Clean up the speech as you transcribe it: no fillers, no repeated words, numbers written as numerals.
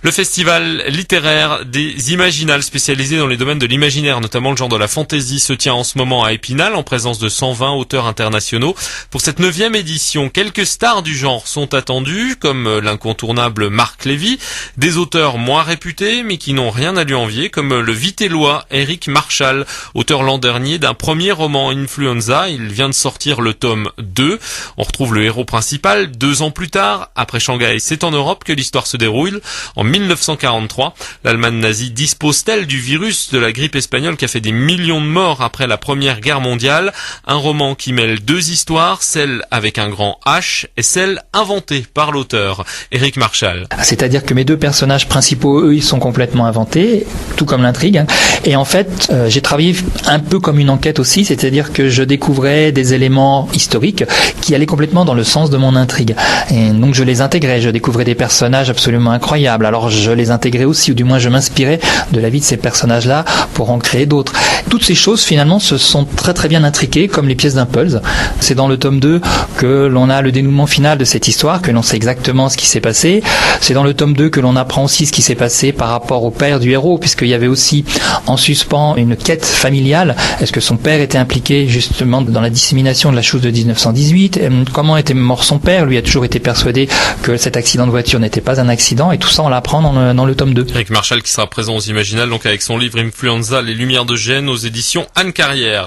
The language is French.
Le festival littéraire des Imaginales, spécialisé dans les domaines de l'imaginaire, notamment le genre de la fantaisie, se tient en ce moment à Épinal, en présence de 120 auteurs internationaux. Pour cette 9e édition, quelques stars du genre sont attendues, comme l'incontournable Marc Lévy, des auteurs moins réputés, mais qui n'ont rien à lui envier, comme le Vitélois Éric Marchal, auteur l'an dernier d'un premier roman Influenza. Il vient de sortir le tome 2. On retrouve le héros principal 2 ans plus tard. Après Shanghai, c'est en Europe que l'histoire se déroule. En 1943, l'Allemagne nazie dispose-t-elle du virus de la grippe espagnole qui a fait des millions de morts après la Première Guerre mondiale? Un roman qui mêle 2 histoires, celle avec un grand H et celle inventée par l'auteur, Éric Marchal. C'est-à-dire que mes 2 personnages principaux, eux, ils sont complètement inventés, tout comme l'intrigue. Et en fait, j'ai travaillé un peu comme une enquête aussi, c'est-à-dire que je découvrais des éléments historiques qui allaient complètement dans le sens de mon intrigue. Et donc je les intégrais, je découvrais des personnages absolument incroyables. Alors je les intégrais aussi, ou du moins je m'inspirais de la vie de ces personnages-là pour en créer d'autres. Toutes ces choses finalement se sont très très bien intriquées comme les pièces d'un puzzle. C'est dans le tome 2 que l'on a le dénouement final de cette histoire, que l'on sait exactement ce qui s'est passé. C'est dans le tome 2 que l'on apprend aussi ce qui s'est passé par rapport au père du héros, puisqu'il y avait aussi en suspens une quête familiale. Est-ce que son père était impliqué justement dans la dissémination de la chose de 1918? Comment était mort son père? Lui a toujours été persuadé que cet accident de voiture n'était pas un accident, et tout ça on l'apprend dans le tome 2. Éric Marchal qui sera présent aux Imaginales donc avec son livre Influenza, les Lumières de Gênes aux éditions Anne Carrière.